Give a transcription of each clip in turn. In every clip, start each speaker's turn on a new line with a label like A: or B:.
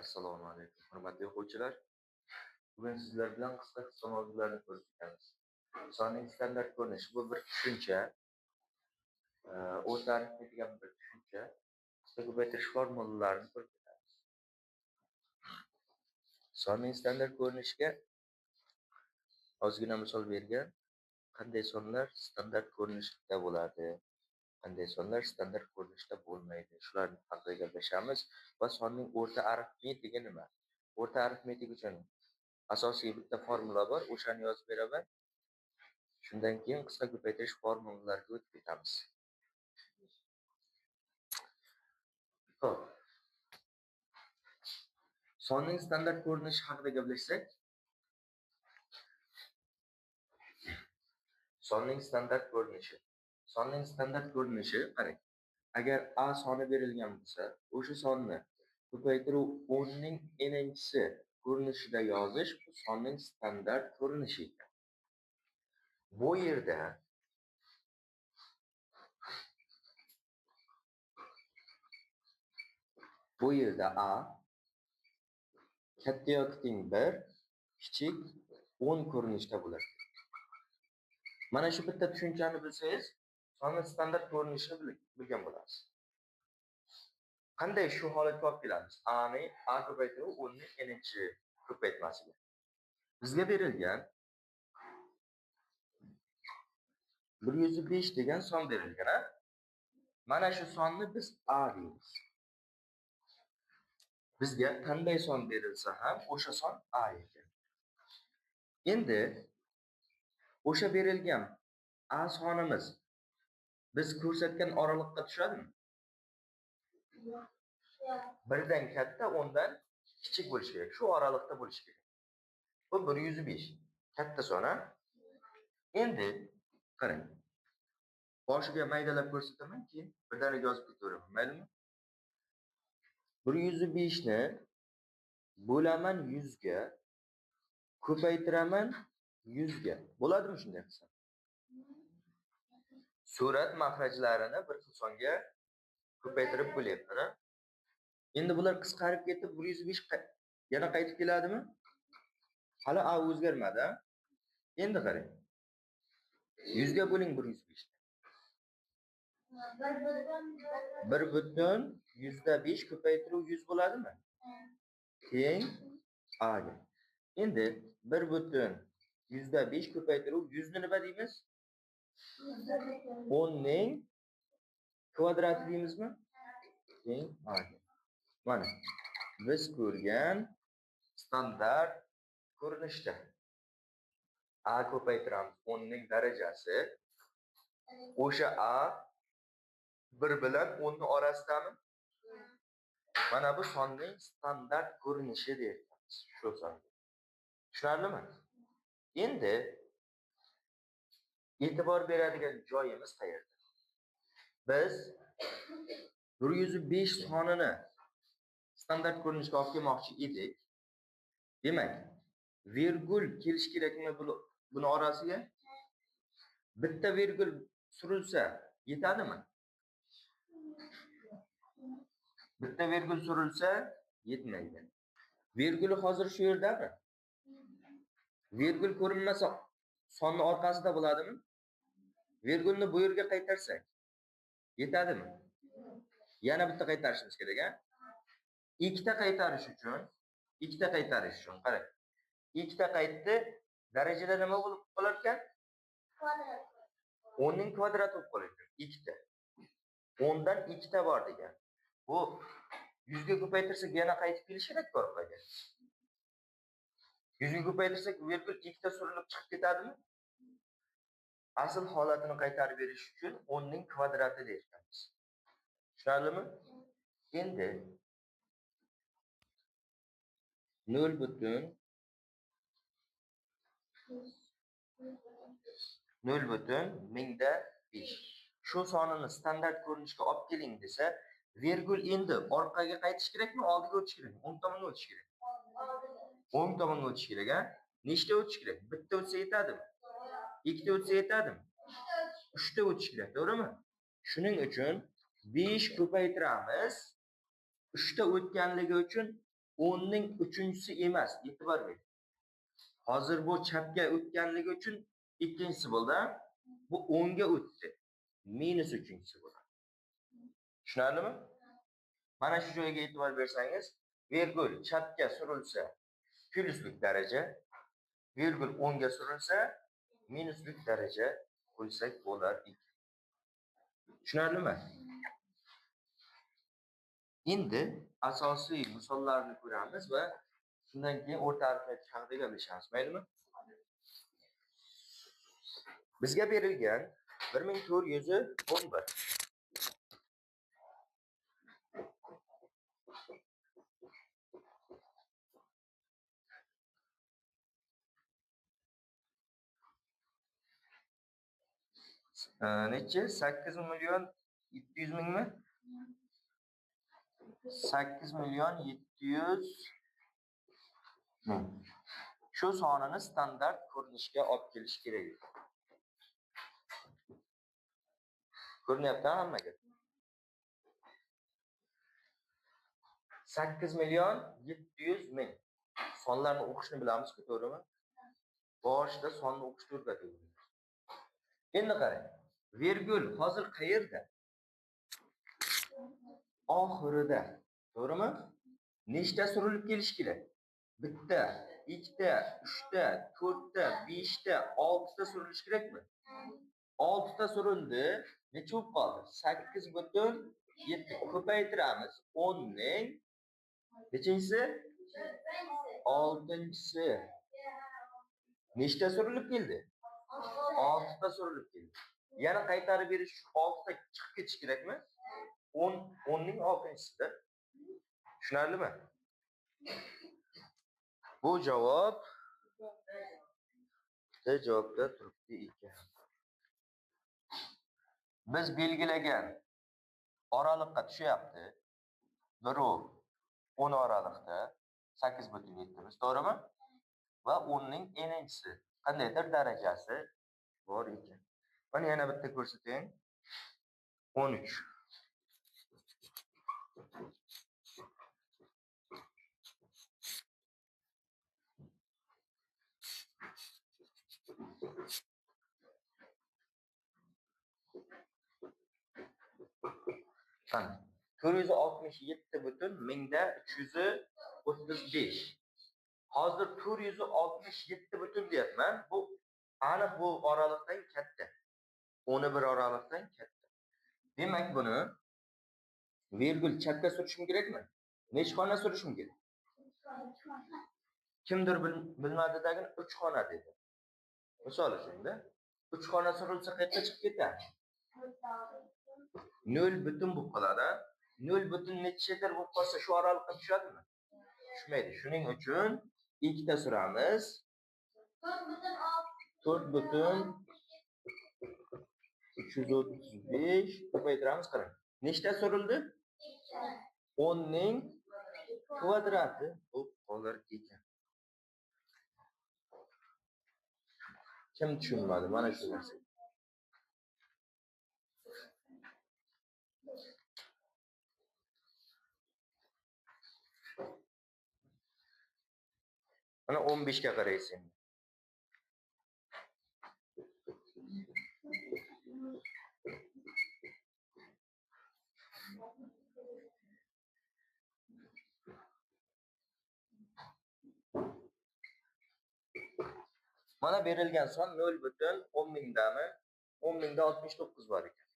A: Assalomu alaykum, hurmatli o'quvchilar. Bugun sizlar bilan qisqa mavzularni ko'rib o'tamiz. Sonning standart ko'rinishi bu bir tushuncha, o'z arifmetika bir tushuncha, qisqa ko'paytirish formulalarini ko'rib o'tamiz. Sonning standart ko'rinishiga ozgina misol bergan, qanday sonlar standart ko'rinishda bo'ladi, qanday sonlar standart ko'rinishda bo'lmaydi. Shularni haqida gaplashamiz va sonning o'rta arifmetigi nima? O'rta arifmetik uchun asosiy bitta formula bor, o'shani yozib beraman. Shundan keyin qisqa ko'paytirish formulalariga o'tib ketamiz. Xo'p. Sonning standart ko'rinishi haqida gaplashsak, sonning standart ko'rinishi. Sonning standart ko'rinishi, qarang. Agar a soni berilgan bo'lsa, o'sha sonni ko'paytiruv 10 ning n'inchisi ko'rinishida yozish bu sonning standart ko'rinishi ekan. Bu yerda a katta yoki teng 1, kichik 10 ko'rinishda bo'ladi. Mana shu bitta tushunchani bilsangiz, sonning standart ko'rinishini bilgan bo'lasiz. Qanday shu holatga olib kelamiz? A ko'paytiruv 10 ning n'inchi ko'paytmasiga. Bizga berilgan 105 degan son berilgan, ha? Mana shu sonni biz a deymiz. Bizga qanday son berilsa ham o'sha son a ekan. Endi o'sha berilgan a sonimiz biz ko'rsatgan oraliqqa tushadimi? Birdan katta, o'ndan kichik bo'lishi kerak. Shu oraliqda bo'lishi kerak. Bu 105 katta son, ha? Endi qarang. Boshiga maydalab ko'rsataman, keyin birdaniga yozib ketaveraman, maylimi? 105 ni bo'laman 100 ga, ko'paytiraman 100 ga. Bo'ladimi shunday qilsam? Surat mahrajlarini bir xil songa ko'paytirib bo'lyapti, ha? Endi bular qisqarib ketib 105 yana qaytib keladimi? Hali a o'zgarmadi, ha? Endi qarang. 100 ga bo'ling 105 ni. 1/105 ko'paytiruv 100 bo'ladimi? Teng a ga. Endi 1/105 ko'paytiruv 100 ni nima deymiz? 10 ning kvadrati deymizmi? Teng a ga. Mana biz ko'rgan standart ko'rinishda a ko'paytiramiz 10 ning darajasi o'sha a 1 bilan 10 ning orasidami? Mana bu sonning standart ko'rinishi deyapmiz. Shu son. Tushunarlimi? Endi e'tibor beradigan joyimiz qayerda? Biz 105 sonini standart ko'rinishga olib kelmoqchi edik. Demak, virgul kelish kerakmi buni orasiga? Bitta virgul surilsa yetadimi? Bitta virgul surilsa yetmaydi. Virgul hozir shu yerdami? Virgul ko'rinmasa sonni orqasida bo'ladimi? Virgulni bu yerga qaytarsak yetadimi? Yana bitta qaytarishimiz kerak, ha? Ikkita qaytarish uchun qarang. Ikkita qaytdi, darajada nima bo'lib qolar ekan? Kvadrat. 10 ning kvadrati bo'lib qolar ekan. Ikkita. 10 dan ikkita bor degan. Bu 100 ga ko'paytirsak yana qaytib kelishi kerak orqaga. 100 ga ko'paytirsak virgul ikkita surilib chiqib ketadimi? Asl holatini qaytarib berish uchun 10 ning kvadrati deymiz. Tushunarlimi? Endi 0,5 shu sonini standart ko'rinishga olib keling desa, virgul endi orqaga qaytish kerakmi, oldiga o'tish kerakmi? O'ng tomonga o'tish kerak. O'ng tomonga o'tish kerak, ha? Nechta o'tish kerak? Bitta o'tsa yetadimi? Ikkita o'tsa yetadimi? 3 ta o'tish kerak, to'g'rimi? Shuning uchun 5 ko'paytiramiz. 3 ta o'tganligi uchun 10'ning 3-si emas, e'tibor bering. Hozir bu chapga o'tganligi uchun ikkinchisi bo'ldi. Bu 10 ga o'tdi. Minus 3-si bo'ladi. Tushunarlimi? Mana shu joyga e'tibor bersangiz, virgul chapga surilsa plyuslik daraja, virgul 10 ga surilsa minuslik daraja qo'ysak bo'lar ekan. Tushunarlimi? Endi asosiy misollarni ko'ramiz va shundan keyin o'rta arifmetik haqida gaplashamiz, maylimi? Bizga berilgan 1411 necha? 8 million 700 mingmi? 8 million 700 ming. Shu sonini standart ko'rinishga olib kelish kerak. Ko'rinyapti hammaga? 8 million 700 ming. Sonlarni o'qishni bilamiz-ku, to'g'rimi? Boshida sonni o'qishni o'rgatamiz. Endi qarang. Virgul hozir qayerda? Oxirida. To'g'rimi? Nechta surilib kelish kerak? Bitta, ikkita, uchta, to'rtta, beshta, oltita surilish kerakmi? 6 ta surildi. Necha bo'lib qoldi? 8,7. Ko'paytiramiz. 10 ning nechinchisi? 6-si. Nechta surilib keldi? 6 ta surilib keldi. Yana qaytarib berish uchun 6 ta chiqib ketish kerakmi? 10 ning 6-sida. Tushunarlimi? Bu javob javobda turibdi ekan. Biz belgilagan oraliqqa tushyapti. Birov 10 oraliqda 8,7 to'g'rimi? Va 10 ning n'inchisi qandaydir darajasi bor ekan. Mana yana bitta ko'rsatayim. 13. Qani 467 butun mingda 335. Hozir 467 butun deyapman. Bu aniq bu oraliqdan katta. 11 oraliqdan katta. Demak buni virgul chapga surishim kerakmi? Nechta xona surishim kerak? Kimdir bilmadidagi 3 xona dedi. Misol uchun-da 3 xona surilsa qayerga chiqib ketadi? 0 butun bo'lib qoladi. 0 butun nechadir bo'lib qolsa shu oraliqqa tushadimi? Tushmaydi. Shuning uchun ikkita suramiz. 4 butun 335 ko'paytiramiz, qarang. Nechta surildi? 10 ning kvadrati bo'lib qolar ekan. Kim tushunmadi mana shu narsa? Mana 15 ga qaraysiz. Mana berilgan son 0 butun 10 mingdami? 10 mingda 69 bor ekan.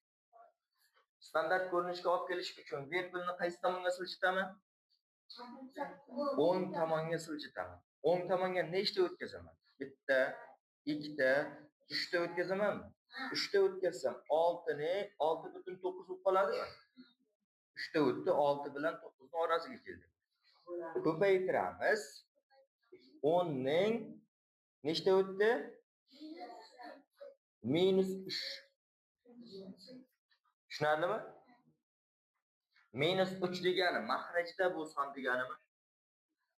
A: Standart ko'rinishga olib kelish uchun virgulni qaysi tomonga siljitaman? 10 tomonga siljitaman. 10 tomonga nechta o'tkazaman? Bitta, ikkita, 3 ta o'tkazamanmi? 3 ta o'tkazsam 6 ni 6,9 bo'lib qoladimi? 3 ta o'tdi, 6 bilan 9 ning orasiga keldi. Ko'paytiramiz. 10 ning nechta o'tdi? -3. Tushunarlimi? -3 degani mahrajda bu son deganimi?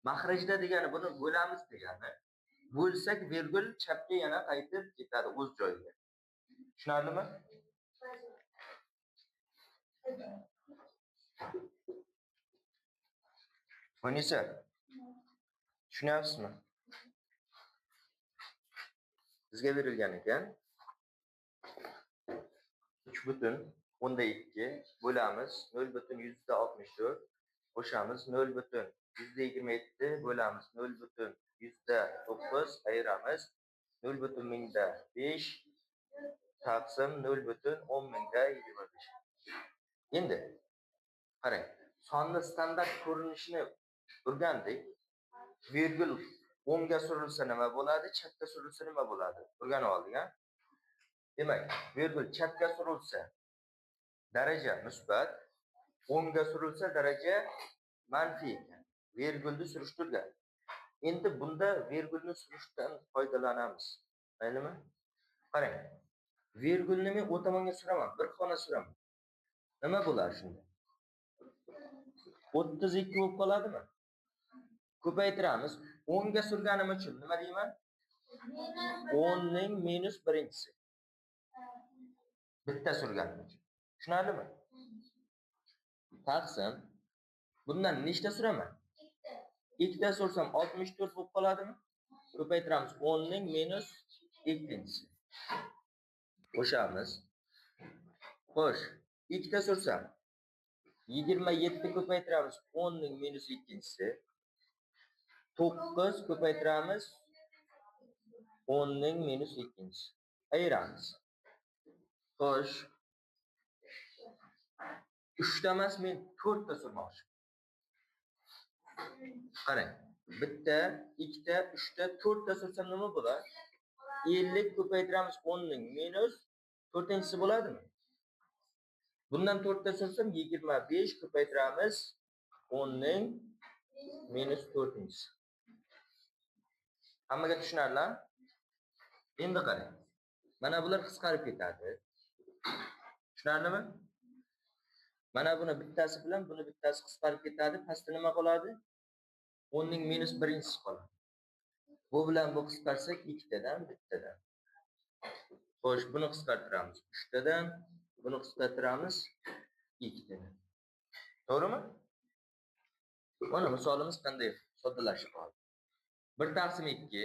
A: Mahrajda degani buni bo'lamiz degani. Bo'lsak virgul chapga yana qaytib ketadi o'z joyiga. Tushunarlimi? Bunisi Tushunyapsizmi? Bizga berilgan ekan 3,2 bo'lamiz 0,64 qo'shamiz 0,27 bo'lamiz 0,9 ayiramiz 0,5 taqsim 0,10,25. Endi qarang, sonni standart ko'rinishini o'rgandik. Virgul o'ngga surilsa nima bo'ladi, chapga surilsa nima bo'ladi? O'rganib oldik, ha? Demak, virgul chapga surilsa daraja musbat, o'ngga surilsa daraja manfiy ekan. Virgulni surishtirgan. Endi bunda virgulni surishdan foydalanamiz. Maylimi? Qarang. Virgulni men o'tamonga suraman, bir xona suraman. Nima bo'ladi shunda? 32 bo'lib qoladimi? Ko'paytiramiz. 10 ga surganim uchun nima deyman? 10 ning minus birinchisi. Bitta surganim uchun. Tushunarlimi? Taqsim. Bundan nechta suraman? 2 ta sursam 64 bo'lib qoladimi? Ko'paytiramiz. 10 ning minus ikkinchisi. Qo'shamiz. Xo'sh, 2 ta sursam 27 ko'paytiramiz. 10 ning minus ikkinchisi. 9 ko'paytiramiz. 10 ning minus ikkinchisi. Ayiramiz. Xo'sh. 3 ta emas, men 4 ta surmoqchiman. Qarang. Bitta, 2 ta, 3 ta, 4 ta sursam nima bo'ladi? 50 ko'paytiramiz 10 ning minus 4-inchisi bo'ladimi? Bundan 4 ta sursam 25 ko'paytiramiz 10 ning minus 4-inchisi. Hammaga tushunarli? Endi qarang. Mana bular qisqarib ketadi. Tushunarlimi? Mana buni bittasi bilan buni bittasi qisqarib ketadi. Pastda nima qoladi? 10 ning minus 1-inchisi qoladi. Bu bilan bu qisqarsak 2 tadan bittadan. Xo'sh, buni qisqartiramiz 3 tadan, buni qisqartiramiz 2 tadan. To'g'rimi? Mana misolimiz qanday soddalashib qoldi. 1 taqsim 2,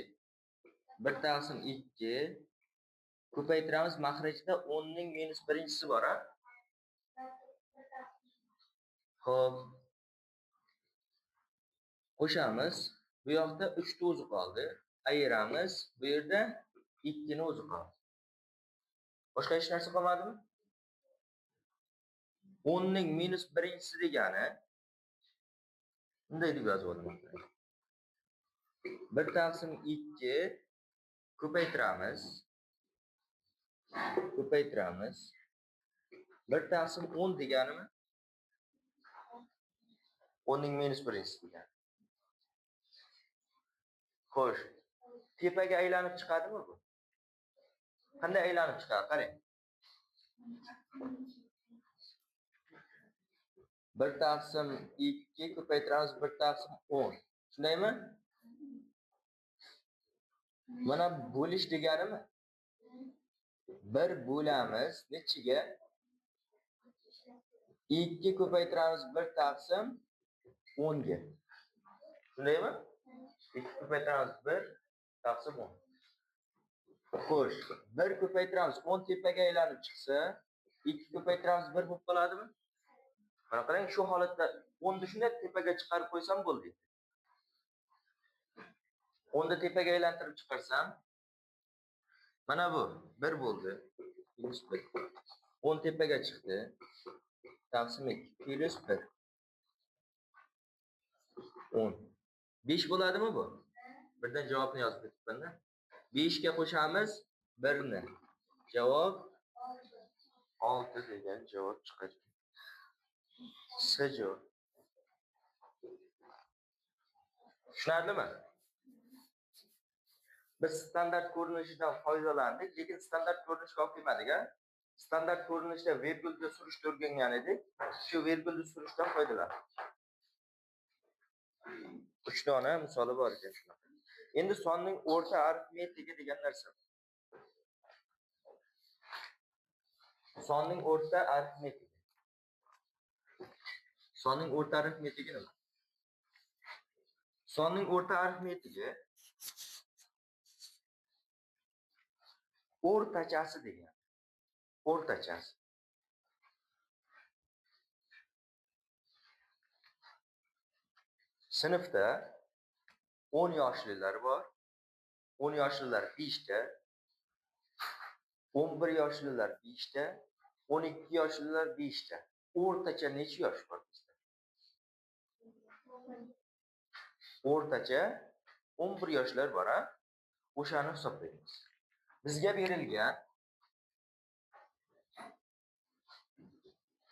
A: 1 taqsim 2 ko'paytiramiz, maxrajda 10 ning minus 1-inchisi bor, ha? Xo'p. Qo'shamiz. Bu yoqda 3 ta o'zi qoldi. Ayiramiz. Bu yerda 2 ni o'zi qoldi. Boshqa hech narsa qolmadimi? 10 ning minus 1-inchisi degani bunday deb yozib olaman. 1 taqsim 2 ko'paytiramiz. 1 taqsim 10 deganimi? 10 ning minus 1-inchisi degani. Xo'sh, tepaga aylanib chiqadimi bu? Qanday aylanib chiqadi? Qarang. 1 taqsim 2 ko'paytiramiz 1 taqsim 10. Shundaymi? Mana bo'lish deganimi? 1 bo'lamiz nechiga? 2 ko'paytiramiz 1 taqsim 10 ga. Shundaymi? 2 ko'paytiramiz 1 taqsim 10. Xo'sh, 1 ko'paytiramiz 10 tepaga aylanib chiqsa, 2 ko'paytiramiz 1 bo'lib qoladimi? Mana qarang, shu holatda 10 ni shunday tepaga chiqarib qo'ysam bo'ldi. 10 ni tepaga aylantirib chiqarsam, mana bu 1 bo'ldi. Plus 1. 10 tepaga chiqdi. Taqsim 2 plus 1. 10. 5 bo'ladimi bu? Birdan javobni yozib ketibman-da. 5 ga qo'shamiz 1 ni. Javob 6 degan javob chiqadi. S javob. Tushunarlimi? Biz standart ko'rinishidan foydalandik, lekin standart ko'rinishga olib kelmadik-a? Standart ko'rinishda virgulni surishni o'rgangan edik. Shu virgulni surishdan foydalandik. 3 dona misoli bor ekan shunaqa. Endi sonning o'rta arifmetiki degan narsa. Sonning o'rta arifmetiki. Sonning o'rta arifmetiki nima? Sonning o'rta arifmetigi o'rtachasi degan. O'rtachasi. Sinfda 10 yoshlilar bor. 10 yoshlilar 5 ta, 11 yoshlilar 5 ta, 12 yoshlilar 5 ta. O'rtacha necha yosh bor bizda? O'rtacha 11 yoshlar bor, ha? O'shani hisoblaymiz. Bizga berilgan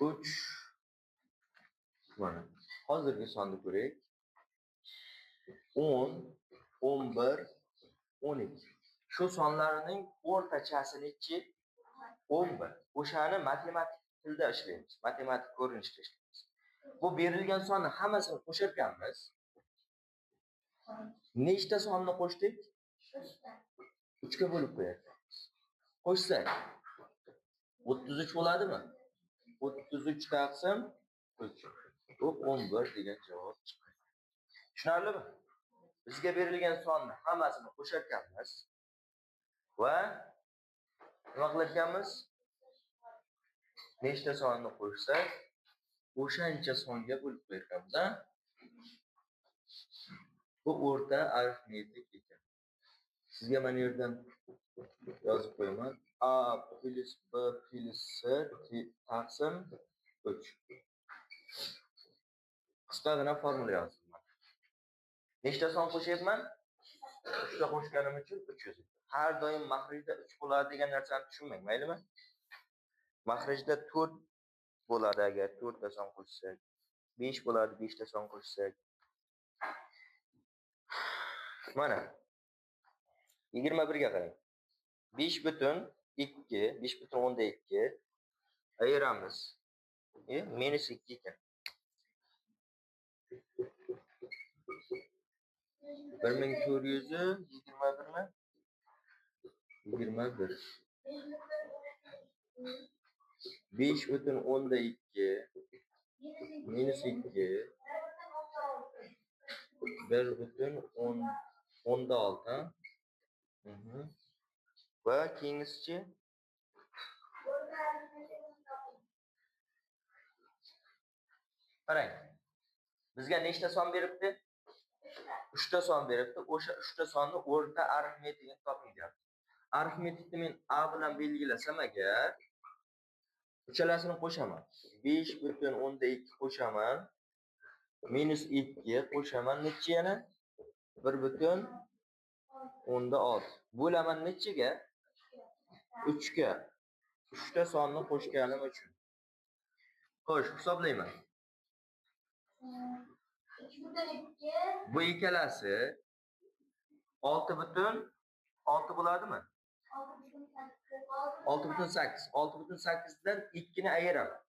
A: 3 mana hozirgi sonni ko'raylik. 10, 11, 12. Shu sonlarning o'rtachasi nechi? 11. O'shani matematik tilda ishlaymiz. Matematik ko'rinishda ishlaymiz. Bu berilgan sonni hammasini qo'shirganmiz. Nechta sonni qo'shdik? 3 ga bo'lib qo'yamiz. Qo'shsak 33 bo'ladimi? 33 taqsim 3. Bu 11 degan javob chiqadi. Tushunarlimi? Bizga berilgan sonni hammasini qo'sharkanmiz va nima qilarkanmiz? Nechta sonni qo'shsak, o'shancha songa bo'lib qo'yamiz, ha? Bu o'rta arifmetik ekan. Sizga mana yerdan yozib qo'yaman. A plus B plus C taqsim 3. Qisqagina formula yozdim. Nechta son qo'shyapman? 3 ta qo'shganim uchun 3 yozdim. Har doim maxrijda 3 bo'ladi degan narsani tushunmang, maylimi? Maxrijda 4 bo'ladi agar 4 ta son qo'shsak. 5 bo'ladi 5 ta son qo'shsak. Mana 21 ga qarang. 5 butun 2, 5 butun 2 ayiramiz. Minus 2 ekan. 1421 mi? 21. 5 butun 2 minus 2 1 butun 6. Va keyingisi qarang. Bizga nechta son beribdi? 3 ta son beribdi. O'sha 3 ta sonni o'rta arifmetikini toping deyapti. Arifmetikni men A bilan belgilasam agar uchalasini qo'shaman. 5 butun 2 qo'shaman. Minus 2 qo'shaman. Necha yana? 1 butun 6. Bo'laman nechaga? 3 ga. 3 ta sonni qo'shganim uchun. Xo'sh, hisoblayman. Bu ikkalasi 6 butun 6 bo'ladimi? 6 butun 8. 6 butun 8 dan 2 ni ayiraman.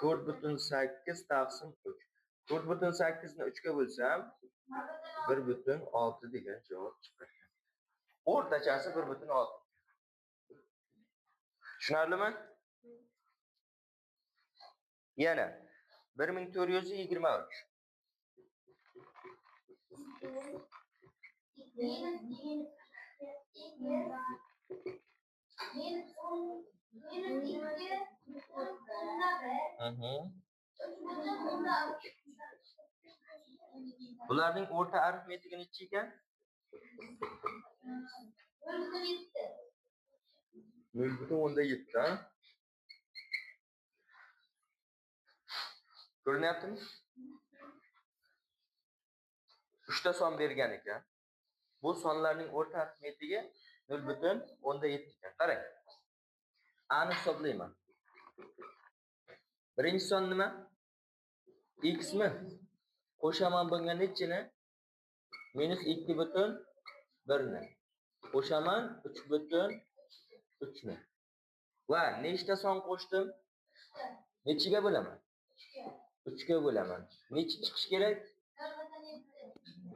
A: 4 butun 8 taqsim 3. 4 butun 8 ni 3 ga bo'lsam 1 butun 6 degan javob chiqadi. O'rtachasi 1 butun 6. Tushunarlimi? Yana 1423. Bularning o'rta arifmetigi necha ekan? 0.7. Ko'rinyaptimi? 3 ta son bergan ekan. Bu sonlarning o'rta arifmetigi 0.7 ekan. Qarang. A'ni hisoblayman. Birinchi son nima? X mi? Qo'shaman bunga nechini? Minus 2.1 ni. Qo'shaman 3.3 ni. Va nechta son qo'shdim? Nechiga bo'laman? 3 ga bo'laman. Nechi chiqish kerak?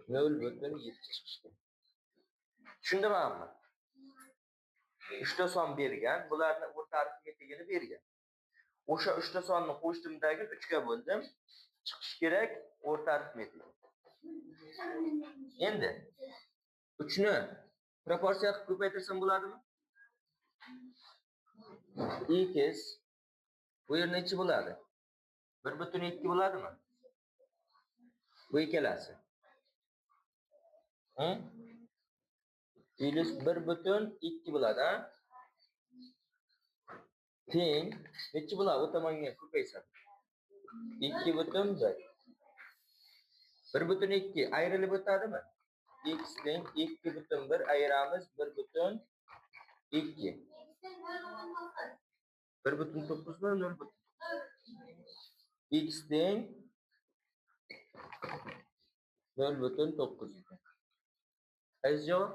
A: 0.7 chiqish kerak. Tushundimmi? 3 ta son bergan, bularning o'rta arifmetigini bergan. O'sha 3 ta sonni qo'shdimdagi 3 ga bo'ldim. chiqish kerak o'rta arifmetik. Endi 3 ni proporsiya qilib ko'paytirsam bo'ladimi? X bu yer necha bo'ladi? 1,2 bo'ladimi? Bu ikkalasi. Plus 1,2 bo'ladi, ha? Teng necha bo'ladi? O tomonga ko'paysa. 2,1. 1,2 ayrilib o'tadimi? X teng 2,1 ayiramiz 1,2. 1,9 mi? 0. X teng 0,9. Qaysi javob?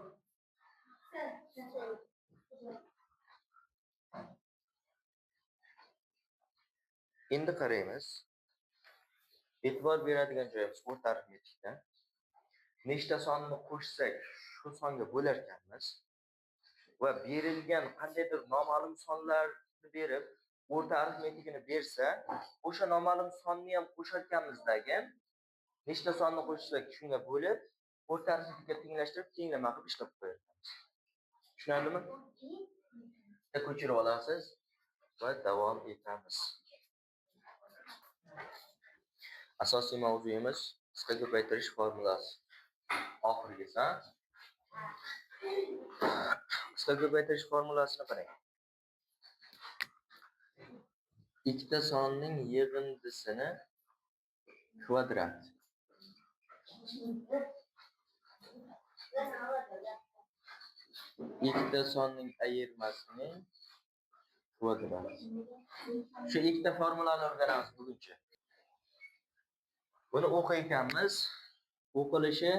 A: Endi qaraymiz. E'tibor beradigan joyimiz o'rta arifmetikda. Nechta sonni qo'shsak, shu songa bo'lar ekanmiz va berilgan qandaydir noma'lum sonlarni berib, o'rta arifmetikini bersa, o'sha noma'lum sonni ham qo'sharkanmizdagi nechta sonni qo'shsak, shunga bo'lib, o'rta arifmetikka tenglashtirib, tenglama qilib ishlab qo'yamiz. Tushunarlimi? Ko'chirib olasiz va davom etamiz. Asosiy mavzuyimiz qisqa ko'paytirish formulasi. Oxirgisi. Qisqa ko'paytirish formulasini qarang. Ikkita sonning yig'indisini kvadrat. Ikkita sonning ayirmasining kvadrat. Shu ikkita formulani o'rganamiz buguncha. Buni o'qiyotganmiz. O'qilishi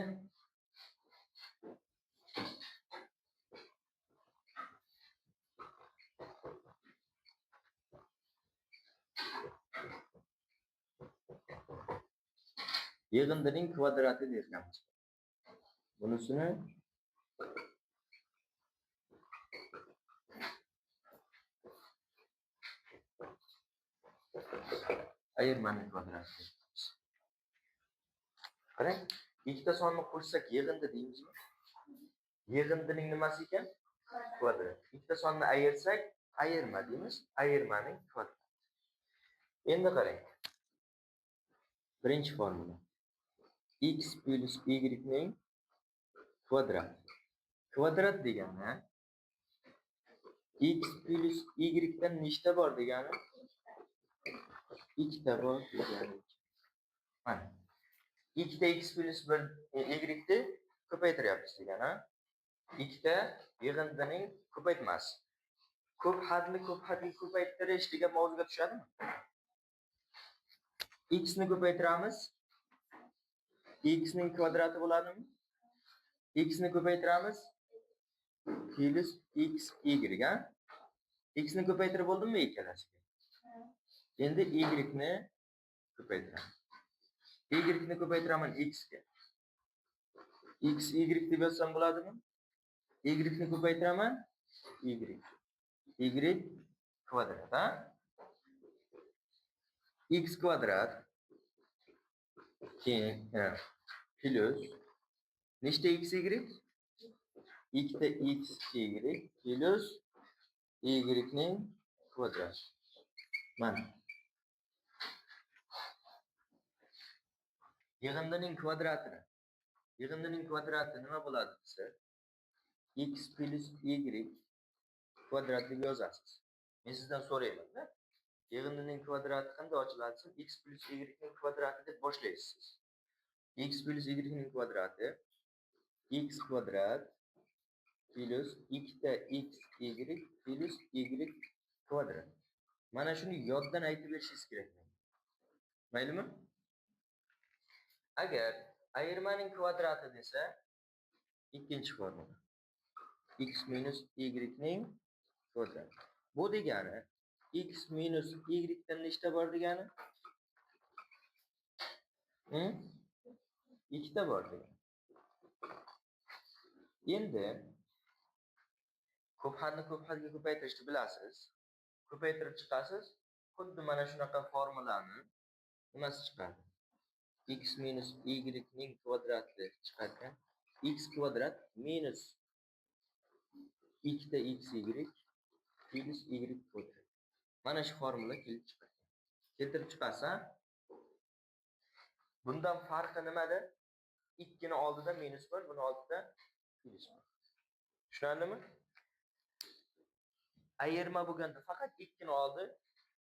A: yig'indining kvadrati deyilganmiz. Bunisini ayirmaning kvadrati deyilganmiz. Qarang, ikkita sonni qo'shsak yig'indi deymizmi? Yig'indining nimasi ekan? Kvadrat. Ikkita sonni ayirsak ayirma deymiz. Ayirmaning kvadrati. Endi qarang. Birinchi formula. X plus y ning kvadrat. Kvadrat degani x plus y dan nechta bor degani? Ikkita bor degani. Mana. Ikkita x plus 1 y ni ko'paytiryapmiz degani. Ikkita yig'indining ko'paytmasi. Ko'p hadni ko'paytirish degan mavzuga tushadimi? X ni ko'paytiramiz. X ning kvadrati bo'ladimi? X ni ko'paytiramiz. Plus x y, ha? X ni ko'paytirib bo'ldimmi ikkalasiga? Endi y ni ko'paytiraman. Y ni ko'paytiraman x ga. X y deb yozsam bo'ladimi? Y ni ko'paytiraman y. Y kvadrat, ha? X kvadrat plus nechta x y? Ikkita x y plus y ning kvadrat. Mana. Yig'indining kvadrati nima bo'ladi desa, x plus y kvadrat deb yozasiz. Men sizdan so'rayman-da. Yig'indining kvadrati qanday ochiladi? X plus y ning kvadrati deb boshlaysiz. X plus y ning kvadrati x kvadrat plus ikkita x y plus y kvadrat. Mana shuni yoddan aytib berishingiz kerak. Maylimi? Agar ayirmaning kvadrati desa, ikkinchi formula. X minus y ning kvadrati. Bu degani x minus y dan nechta bor degani? Ikkita bor degani. Endi ko'p hadni ko'p hadga ko'paytirishni bilasiz. Ko'paytirib chiqasiz. Xuddi mana shunaqa formulani nimasi chiqadi? x minus y'ning kvadrati chiqargan. X kvadrat minus 2 ta xy plus y kvadrat. Mana shu formula kelib chiqadi. Keltirib chiqarsa, bundan farqi nimada? 2 ni oldida minus bor, buni oldida plus bor. Tushunarlimi? Ayirma bo'lganda faqat 2 ni oldi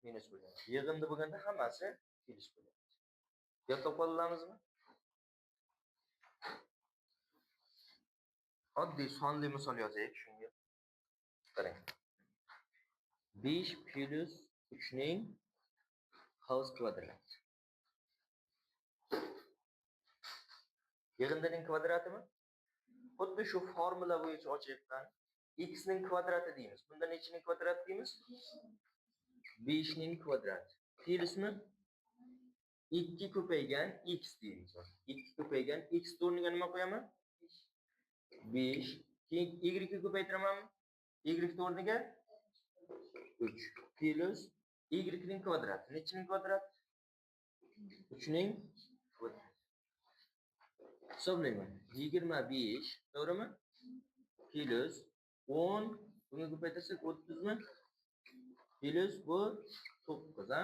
A: minus bo'ladi. Yig'indi bo'lganda hammasi plus bo'ladi. Gapga qo'llamizmi? Oddiy sonli misol yozaylik shunga. Qarang. 5 plus 3 ning house kvadrat. Yig'indining kvadratimi? Xuddi shu formula bo'yicha ochayotgan x ning kvadrati deymiz. Bunda nechining kvadrati deymiz? 5 ning kvadrati. Plusmi? 2 ko'paygan x deymiz. 2 ko'paygan x o'rniga nima qo'yaman? 5. Keyin y ni ko'paytiramanmi? Y o'rniga 3 plus y ning kvadrati. Nechining kvadrati? 3 ning kvadrati. Hisoblayman. 25, to'g'rimi? Plus 10, bunga ko'paytirsak 30 mi? Plus bu 9, ha?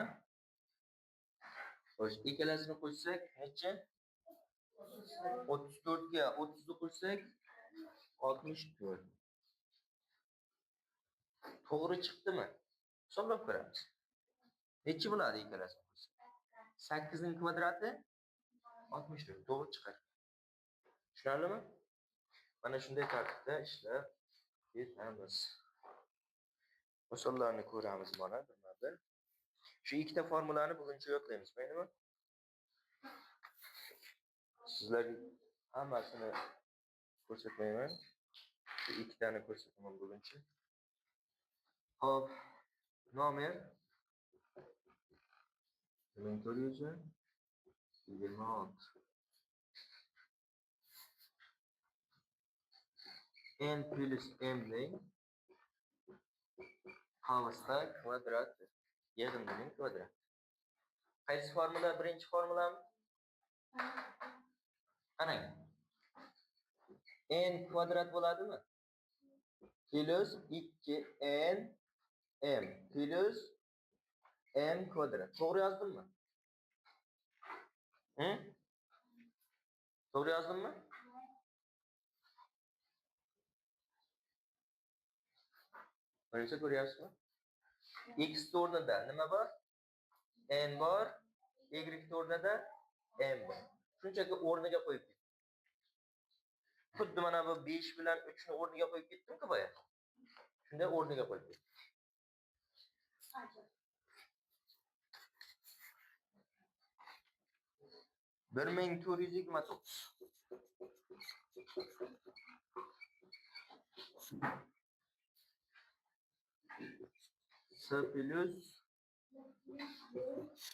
A: Xo'sh, ikkalasini qo'shsak necha? 34 ga 30 ni qo'shsak 64. To'g'ri chiqdimi? Hisoblab ko'ramiz. Necha bo'ladi ikkalasini qo'shsak? 8 ning kvadrati 64. To'g'ri chiqadi. Tushunarlimi? Mana shunday tartibda ishlab ketamiz. Misollarni ko'ramiz mana bir. Shu ikkita formulani buguncha yodlaymiz, maylimi? Sizlarga hammasini ko'rsatmayman. Shu ikkitani ko'rsataman buguncha. Hop, nomer 426. N plus m ning havasda kvadrati. Yig'indining kvadrati. Qaysi formula? Birinchi formulami? Qarang. N kvadrat bo'ladimi? Plus 2n m plus m kvadrat. To'g'ri yozdimmi? To'g'ri yozdimmi? Birinchi ko'ryapsizmi? X o'rnida nima bor? N bor, y o'rnida m bor. Shunchaki o'rniga qo'yib ketdim. Xuddi mana bu 5 bilan 3 ni o'rniga qo'yib ketdim-ku boya. Shunday o'rniga qo'yib ketdim. Bir ming 429. S plus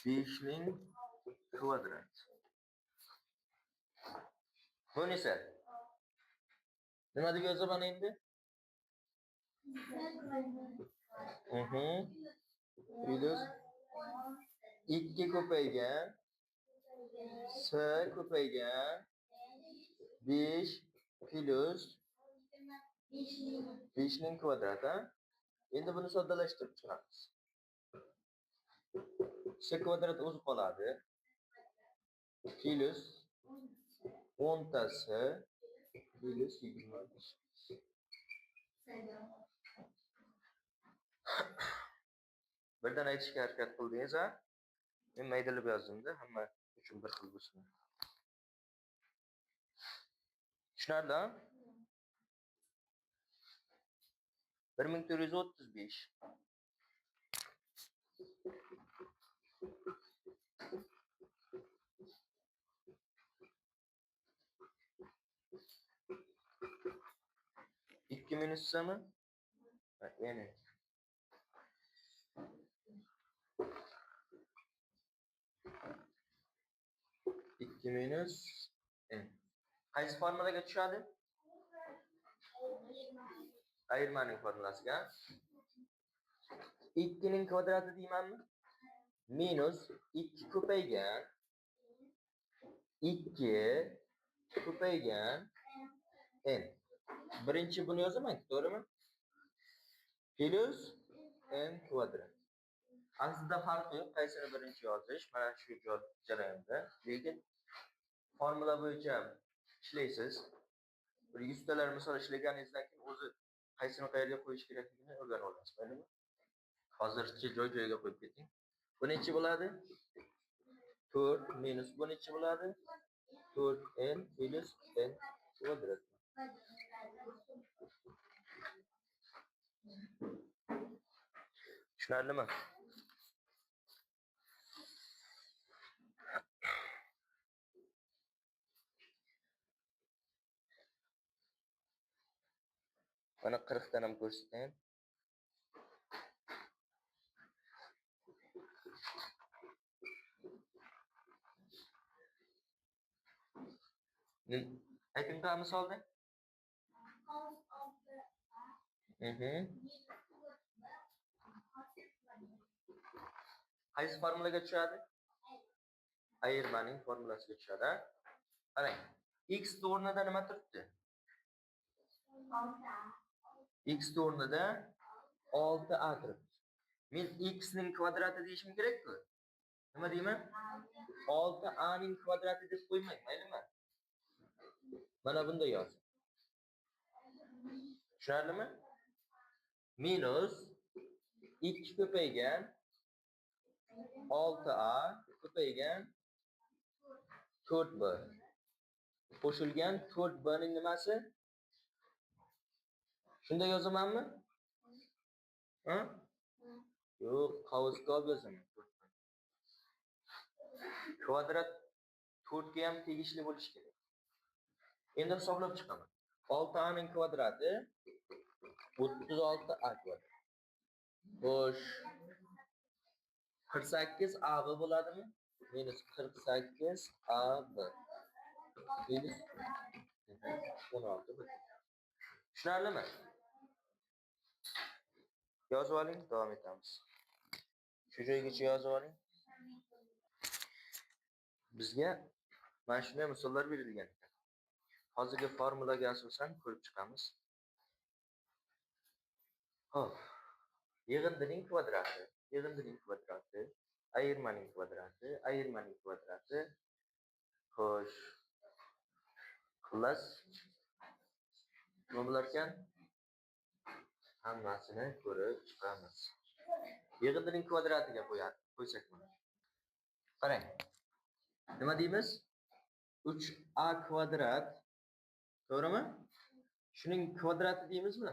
A: 5 ning kvadrat. Bu nesa? Nima deb yozaman endi? Plus 2 ko'paygan S ko'paygan 5 plus 5 ning kvadrati. Endi buni soddalashtirib chiqamiz. S kvadrat o'zi qoladi. Plus 10 ta S plus 25. Birdan aytishga harakat qildingiz, ha? Men maydalab yozdim-da, hamma uchun bir xil bo'lsin. Tushunarli? 1435. İki minus mı? Yani. İki minus. Qaysi formulaga tushadi? Ayirmaning formulasiga. 2 ning kvadrati deymanmi? Minus 2 ko'paygan 2 ko'paygan n. Birinchi buni yozaman, to'g'rimi? Plus n kvadrat. Aslida farqi yo'q, qaysini birinchi yozish, mana shu jarayonda. Lekin formula bo'yicha ishlaysiz. Bir 100 talar misol ishlaganingizdan keyin o'zi qaysini qayerga qo'yish kerakligini o'rganib olasiz, maylimi? Hozircha joy-joyiga qo'yib keting. Bu nechi bo'ladi? 4 minus bu nechi bo'ladi? 4n plus n kvadrat. Tushunarlimi? Mana 40 dan ham ko'rsatayim. Ayting qa misolda? Qaysi formulaga tushadi? Ayirmaning formulasiga tushadi. Qarang, x o'rnida nima turibdi? X o'rnida 6a turibdi. Men x ning kvadrati deyishim kerak-ku. Nima deyman? 6a ning kvadrati deb qo'ymang, maylimi? Mana bunday yoz. Tushunarlimi? Minus 2 ko'paygan 6a ko'paygan 4b. Qo'shilgan 4b ning nimasi? Shunday yozamanmi? Ha? Yo'q, qavsga yozaman. Kvadrat 4 ga ham tegishli bo'lishi kerak. Endi hisoblab chiqaman. 6a ning kvadrati 36a kvadrat. Xo'sh. 48ab bo'ladimi? Minus 48ab. Minus 16b. Tushunarlimi? Yozib oling, davom etamiz. Shu joygacha yozib oling. Bizga mana shunday misollar berilgan ekan. Hozirgi formulaga asosan ko'rib chiqamiz. Xo'p. Yig'indining kvadrati, ayirmaning kvadrati. Xo'sh. Xullas nima bo'lar ekan? Hammasini ko'rib chiqamiz. Yig'indining kvadratiga qo'ysak mana. Qarang. Nima deymiz? 3a kvadrat. To'g'rimi? Shuning kvadrati deymizmi?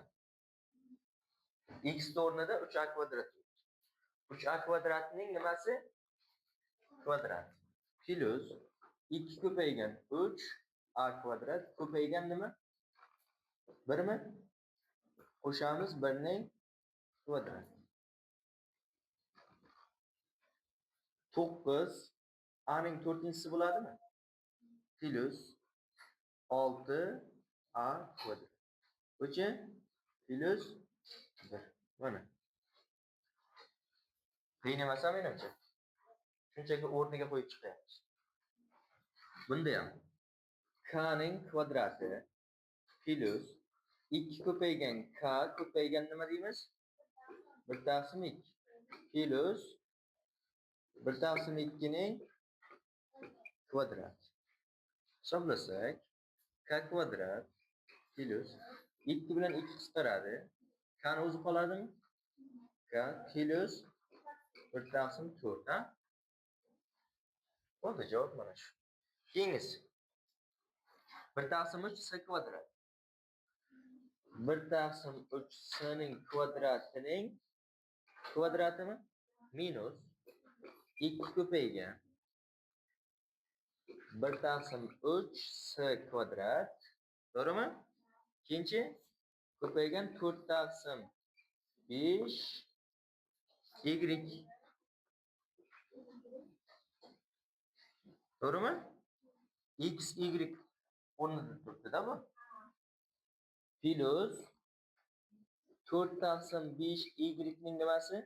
A: X o'rnida 3a kvadrat. 3a kvadratining nimasi? Kvadrat. Plus 2 ko'paygan 3a kvadrat ko'paygan nima? 1 mi? Qo'shamiz 1 ning kvadrati. 9 a ning 4-inchisi bo'ladimi? Plus 6a kvadrat. O'chi plus 1. Mana. Qiyin emas menimcha. Shunchaki o'rniga qo'yib chiqyapmiz. Bunda ham k ning kvadrati plus 2 ko'paygan k ko'paygan nima deymiz? 1/2 plus 1/2 ning kvadrati. Hisoblasak k kvadrat plus 2 bilan 2 qisqaradi. K ni o'zi qoladimi? K plus 1/4, ha? Bo'ldi, javob mana shu. Keyingisi 1/3 s kvadrat. 1/3 s ning kvadratining kvadratimi? Minus 2 ko'paygan 1/3 s kvadrat. To'g'rimi? Ikkinchi ko'paygan 4/5 y. To'g'rimi? X, y o'rnida turibdi-da bu. Plus 4/5 y ning nimasi?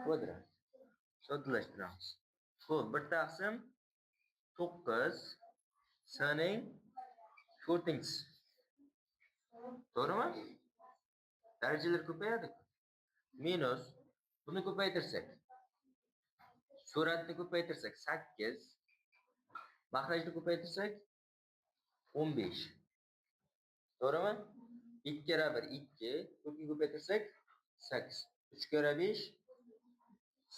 A: Kvadrat. Soddalashtiramiz. Xo'p, 1/5 9 s'ning 4-si. To'g'rimi? Darajalar ko'payadi. Minus buni ko'paytirsak, sur'atni ko'paytirsak 8, mahrajni ko'paytirsak 15. To'g'rimi? 2 kira 1 2, 4 ga ko'paytirsak 8. 3 kira 5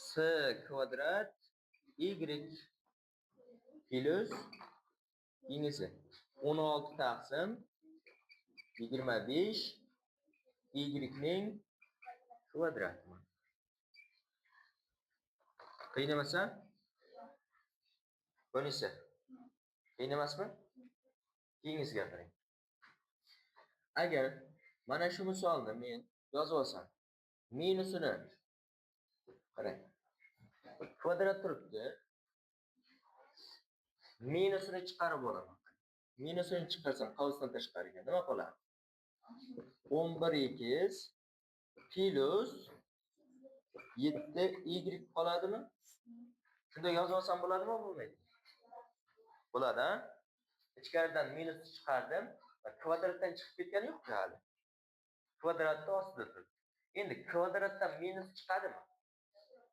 A: s kvadrat y plus yengisi 16 taqsim 25 y ning kvadrati. Qiyin emasmi? Bunisi qiyin emasmi? Keyingisiga qarang. Agar mana shu misolni men yozib olsam, minusini qarang. Kvadrat turibdi. Minusini chiqarib olaman. Minusini chiqarsam qavsdan tashqariga nima qoladi? 11x plus 7y qoladimi? Shunda yozib olsam bo'ladimi, bo'lmaydi? Bo'ladi, ha? Ichkaridan minus chiqardim va kvadratdan chiqib ketgani yo'q hali. Kvadratni ostida turibdi. Endi kvadratdan minus chiqadimi?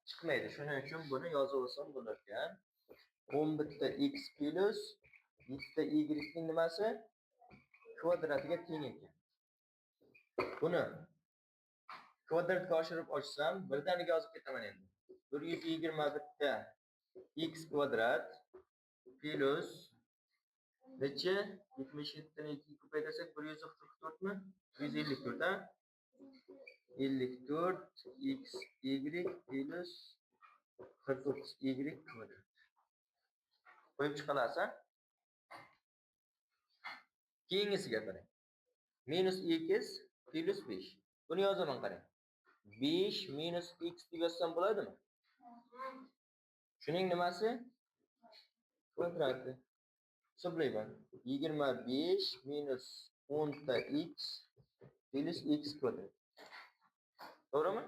A: Chiqmaydi. Shuning uchun buni yozib olsam bo'lar ekan. 11x plus 7y ning nimasi? Kvadratiga teng ekan. Buni kvadratga oshirib ochsam, birdaniga yozib ketaman endi. 121 x kvadrat plus necha? 77 ni 2 ko'paytirsak 144 mi? 154 ha? 54 x y plus 49 y kvadrat. Qo'yib chiqilasa, keyingisiga qarang. Minus x plus 5. Buni yozaman qarang. 5 minus x deb yozsam bo'ladimi? Shuning nimasi? Kvadrati. Hisoblayman. 25 minus 10 ta x plus x kvadrat. To'g'rimi?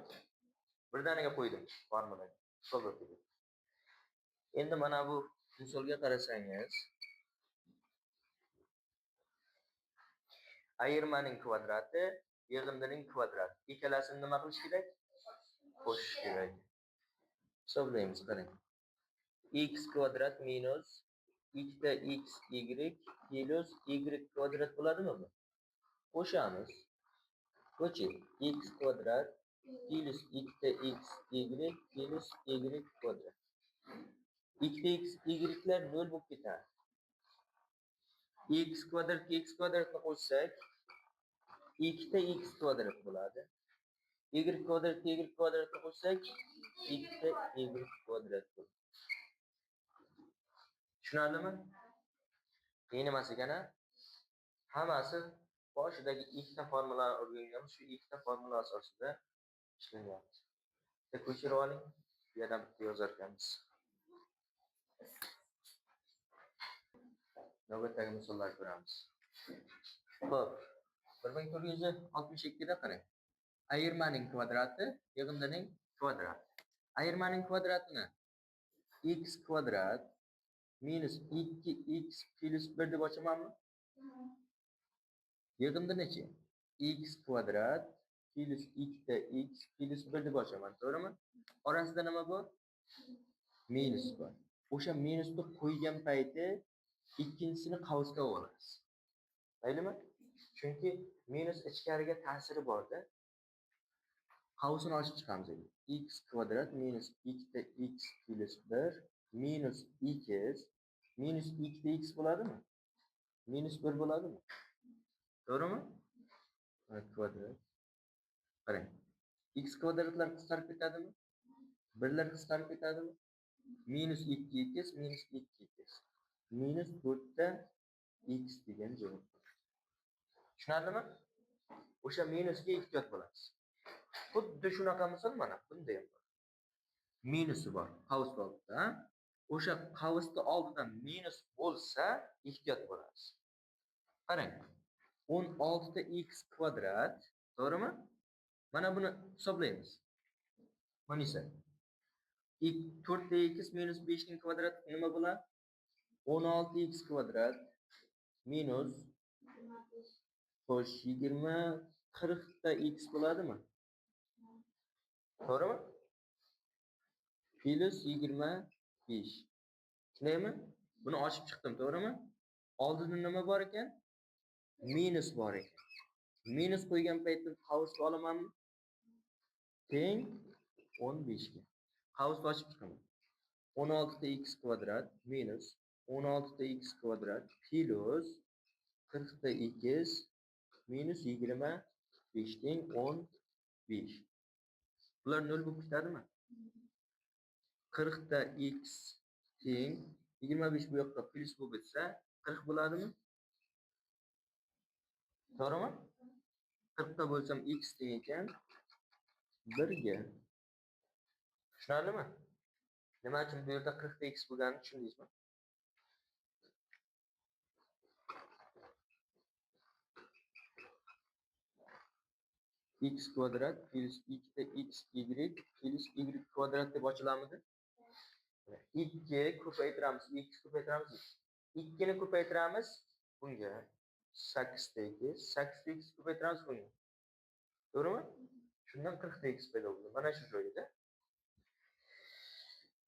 A: Birdaniga qo'ydim formulaga. Hisoblayman. Endi mana bu misolga qarasangiz, ayirmaning kvadrati, yig'indining kvadrati. Ikkalasini nima qilish kerak? Qo'shish kerak. Hisoblaymiz, qarang. X kvadrat minus 2 x y plus y kvadrat bo'ladimi bu? Qo'shamiz. Qo'shing. X kvadrat plus 2 x y plus y kvadrat. 2 x ylar 0 bo'lib ketadi. X kvadratga x kvadratni qo'shsak 2 x kvadrat bo'ladi. Y kvadratga y kvadratni qo'shsak 2 y kvadrat bo'ladi. Tushunarlimi? Qiyin emas ekan, hammasi boshidagi ikkita formulani o'rganganmiz, shu ikkita formula asosida ishlanyapti. Bitta ko'chirib oling, bu yerdan bitta yozar ekanmiz. Navbatdagi misollar ko'ramiz. Xo'p, 1462 da qarang. Ayirmaning kvadrati, yig'indining kvadrati. Ayirmaning kvadratini x kvadrat minus 2x plus 1 deb ochamanmi? Yig'indi necha? X kvadrat plus 2x plus 1 deb ochaman, to'g'rimi? Orasida nima bor? Minus bor. O'sha minusni qo'ygan payti ikkinchisini qavsga olamiz. Maylimi? Chunki minus ichkariga ta'siri bor-da. Qavsini ochib chiqamiz endi. X kvadrat minus 2x plus 1 minus x minus 2x bo'ladimi? Minus 1 bo'ladimi? To'g'rimi? Kvadrat. Qarang. X kvadratlar qisqarib ketadimi? Birlar qisqarib ketadimi? Minus 2x minus 2x. Minus 4 ta x degan javob. Tushunarlimi? O'sha minusga ehtiyot bo'lasiz. Xuddi shunaqa misol mana bunda ham bor. Minusi bor, qavs oldida. O'sha qavsni oldidan minus bo'lsa, ehtiyot bo'lasiz. Qarang. 16 ta x kvadrat, to'g'rimi? Mana buni hisoblaymiz. Mana esa 4 ta x minus 5 ning kvadrati nima bo'ladi? 16x kvadrat minus xo'sh 20 40 ta x bo'ladimi? To'g'rimi? Plus 25. Tushunaymi? Buni ochib chiqdim, to'g'rimi? Oldida nima bor ekan? Minus bor ekan. Minus qo'ygan paytda qavusni olamanmi? Teng 15 ga. Qavusni ochib chiqaman. 16 ta x kvadrat minus 16 ta x kvadrat plus 40 ta x minus 25 teng 15. Bular 0 bo'lib ketadimi? 40 ta x teng 25 bu yoqqa plus bo'lib ketsa 40 bo'ladimi? To'g'rimi? 40 ta bo'lsam x teng ekan 1 ga. Tushunarlimi? Nima uchun bu yerda 40 ta x bo'lganini tushundingizmi? X kvadrat plus 2 ta x y plus y kvadrat deb ochilamidi? 2 ko'paytiramiz, x ko'paytiramiz. 2 ni ko'paytiramiz bunga 8 ta x, 8 ta x ko'paytiramiz bunga. To'g'rimi? Shundan 40 ta x paydo bo'ldi. Mana shu joyda.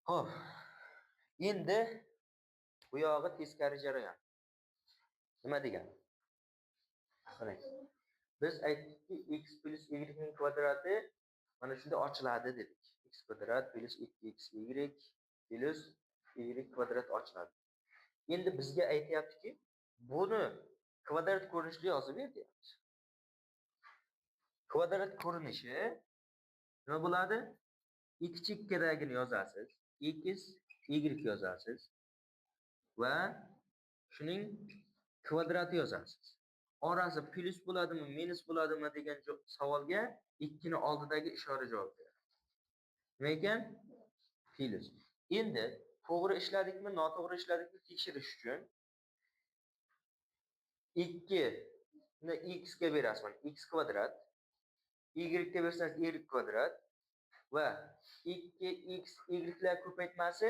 A: Xo'p. Endi bu yog'i teskari jarayon. Nima degani? Qarang. Biz aytdikki x plus y ning kvadrati mana shunda ochiladi dedik. X kvadrat plus 2xy plus y kvadrat ochiladi. Endi bizga aytayaptiki, buni kvadrat ko'rinishida yozib ber deyapti. Kvadrat ko'rinishi nima bo'ladi? Kichikdagini yozasiz, x y yozasiz va shuning kvadrati yozasiz. Orasi plus bo'ladimi, minus bo'ladimi degan savolga 2 ni oldidagi ishora javob beradi. Nima ekan? Plus. Endi to'g'ri ishladikmi, noto'g'ri ishladikmi tekshirish uchun 2 ni x ga berasizman, x kvadrat, y ga bersangiz y kvadrat va 2x ylar ko'paytmasi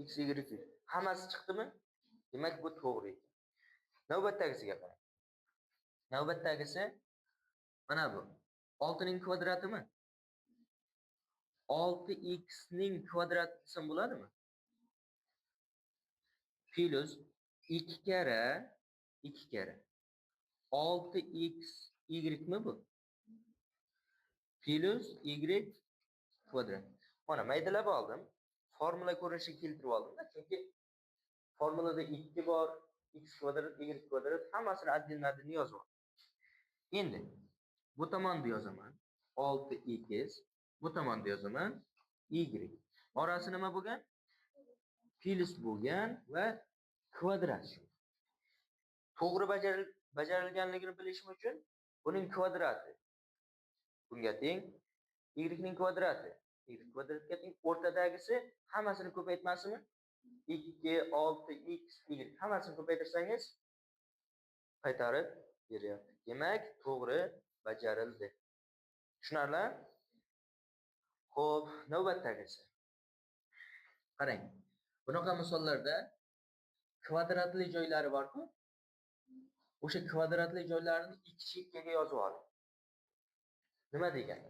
A: x y hammasi chiqdimi? Demak bu to'g'ri ekan. Navbatdagisiga qarang. Navbatdagisi mana bu 6 ning kvadratimi? 6x ning kvadrati desam bo'ladimi? Plus 2 kara 6x y mi bu? Plus y kvadrat. Mana maydalab oldim. Formula ko'rinishiga keltirib oldim-da, chunki formulada 2 bor, x kvadrat, y kvadrat hammasini adden yozib oldim. Endi bu tomonda yozaman 6x, bu tomonda yozaman y. Orasi nima bo'lgan? Plus bo'lgan va kvadrat. To'g'ri bajarilganligini bilishim uchun buning kvadrati bunga teng, y ning kvadrati y kvadratga teng, o'rtadagisi hammasini ko'paytmasimi? 2 6x y hammasini ko'paytirsangiz qaytarib beryapti. Demak, to'g'ri bajarildi. Tushunarli? Xo'p, navbatdagisi. Qarang. Bunaqa misollarda kvadratli joylari bor-ku? O'sha kvadratli joylarini ikki chekkaga yozib oling. Nima degani?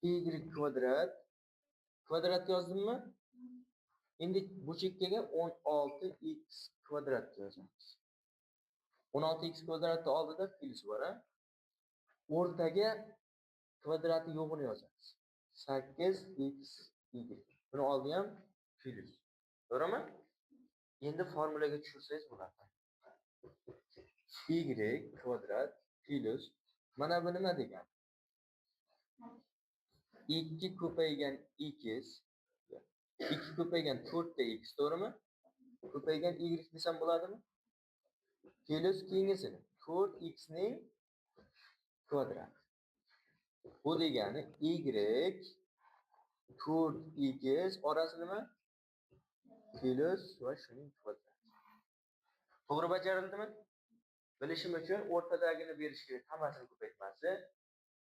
A: Y kvadrat yozdimmi? Endi bu chekkaga 16x kvadrat yozamiz. 16x kvadratni oldida plus bor, ha? O'rtaga kvadrati yo'g'ini yozamiz. 8x y. Buni oldi ham plus. To'g'rimi? Endi formulaga tushirsangiz bo'ladi. Y kvadrat plus mana bu nima degani? 2 ko'paygan x, 2 ko'paygan 4 ta x, to'g'rimi? Ko'paygan y desam bo'ladimi? Plus keyingisini 4x ning kvadrati. Bu degani y 4x orasi nima? Plus va shuning kvadrati. To'g'ri bajarildimi? Bilishim uchun o'rtadagini berish kerak. Hammasini ko'paytmasi.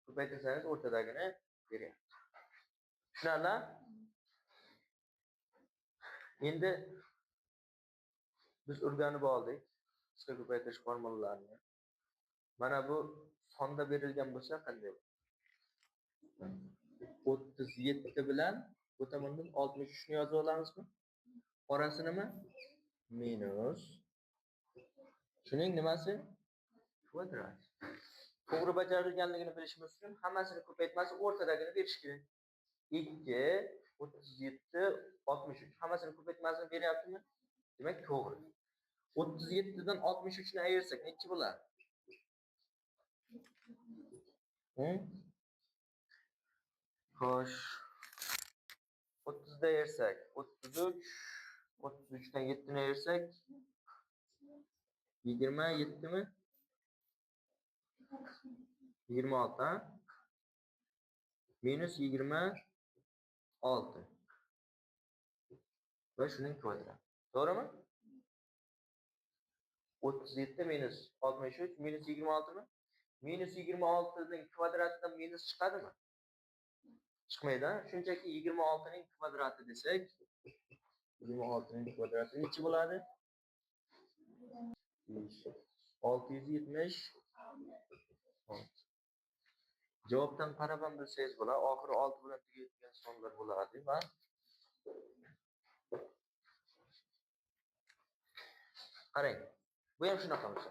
A: Ko'paytirsangiz o'rtadagini beryapti. Tushunarli? Endi Biz o'rganib oldik qisqa ko'paytirish formulalarini. Mana bu sonda berilgan bo'lsa qanday? 37 bilan bu tomondan 63 ni yozib olamizmi? Orasi nima? Minus. Shuning nimasi? Kvadrat. To'g'ri bajarilganligini bilishimiz uchun hammasini ko'paytmasi o'rtadagini berish kerak. 2, 37, 63. Hammasini ko'paytmasini beryaptimi? Demak, to'g'ri. 37 dan 63 ni ayirsak necha bo'ladi? Xo'sh. 30 da ayirsak 33, 33 dan 7 ni ayirsak 27 mi? 26 ha? Minus 26. Va shuning kvadrati. To'g'rimi? 37 minus 63 minus 26 mi? Minus 26 ning kvadratidan minus chiqadimi? Chiqmaydi. Shunchaki 26 ning kvadrati desak, 26 ning kvadrati necha bo'ladi? 670. Javobdan qarab ham bilsangiz bo'ladi. Oxiri 6 bilan tugaydigan sonlar bo'ladi va qarang. Bu ham shunaqa bo'lsa.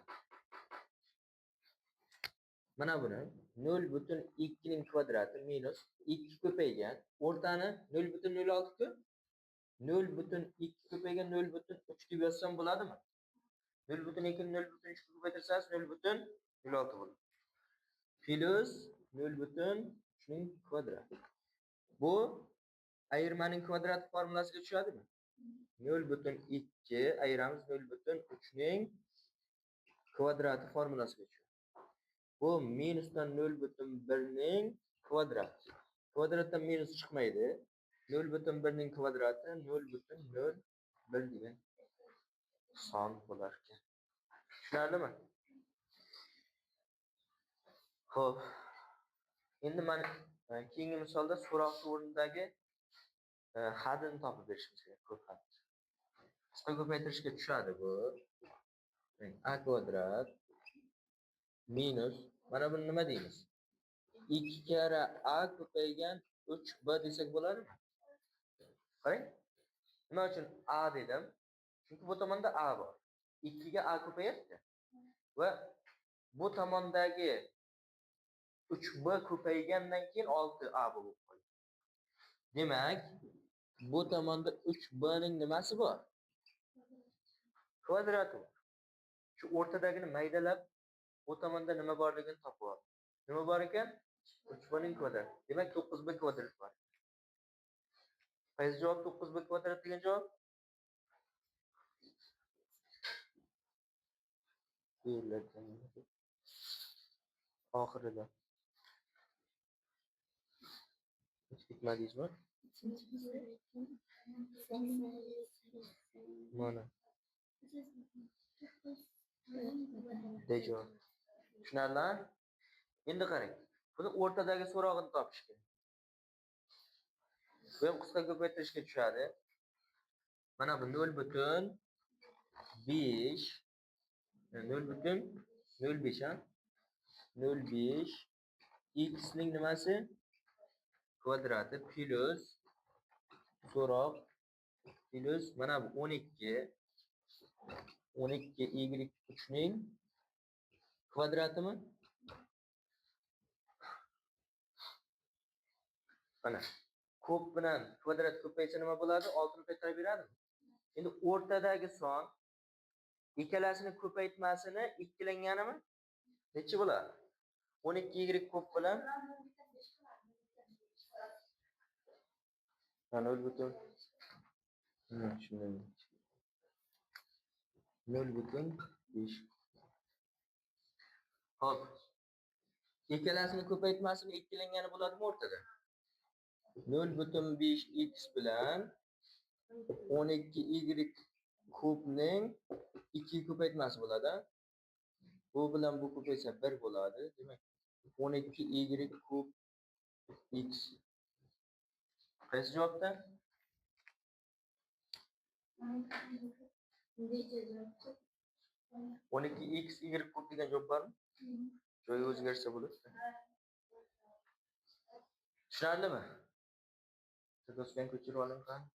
A: Mana buni 0.2 ning kvadrati minus 2 ko'paygan. O'rtani 0.06 ku. 0.2 ko'paygan 0.3 deb yozsam bo'ladimi? 0.2 ni 0.3 ga ko'paytirsangiz 0.06 bo'ladi. Plus 0.3 ning kvadrati. Bu ayirmaning kvadrat formulasiga tushadimi? 0.2 ayiramiz 0.3 ning kvadrati formulasiga tushadi. Bu minusdan 0.1 ning kvadrati. Kvadratdan minus chiqmaydi. 0.1 ning kvadrati 0.01 degan son bo'lar ekan. Tushunarlimi? Xo'p. Endi mana keyingi misolda so'roq o'rnidagi hadini topib berishimiz kerak. Ko'p had. Qisqa ko'paytirishga tushadi bu. A kvadrat minus mana buni nima deymiz? 2 kara a ko'paygan 3b desak bo'ladimi? Qarang. Nima uchun a dedim? Chunki bu tomonda a bor. 2 ga a ko'payapti. Va bu tomondagi 3b ko'paygandan keyin 6a bo'lib qoladi. Demak, bu tomonda 3b ning nimasi bor? Kvadrati bor. Shu o'rtadagini maydalab, bu tomonda nima borligini topib ol. Nima bor ekan? 3b ning kvadrati. Demak, 9b kvadrat bor. Qaysi javob 9b kvadrat degan javob? Oxirida. Hech ketmadingizmi? Mana. Dejo. Tushunarlimi? Endi qarang. Buni o'rtadagi so'rog'ini topish kerak. Bu ham qisqa ko'paytirishga tushadi. Mana bu 0.5 0.05 ha? 0.5 x ning nimasi? Kvadrati plus so'roq plus mana bu 12 y3 ning kvadratimi? Mana ko'p bilan kvadrat ko'paysa nima bo'ladi? 6 ni qaytarib beradimi? Endi o'rtadagi son ikkalasini ko'paytmasini ikkilanganimi? Necha bo'ladi? 12y ko'p bilan 0.5 Hop. Ikkalasini ko'paytmasini ikkilangani bo'ladimi o'rtada? 0.5 x bilan 12y kubning 2 ko'paytmasi bo'ladi. Bu bilan bu ko'paysa 1 bo'ladi. Demak, 12y kub x. Qaysi javobda? 12x y kub degan javob bormi? Joyi o'zgarsa bo'ladi. Tushunarlimi? Tirdoshdan ko'chirib oling qani.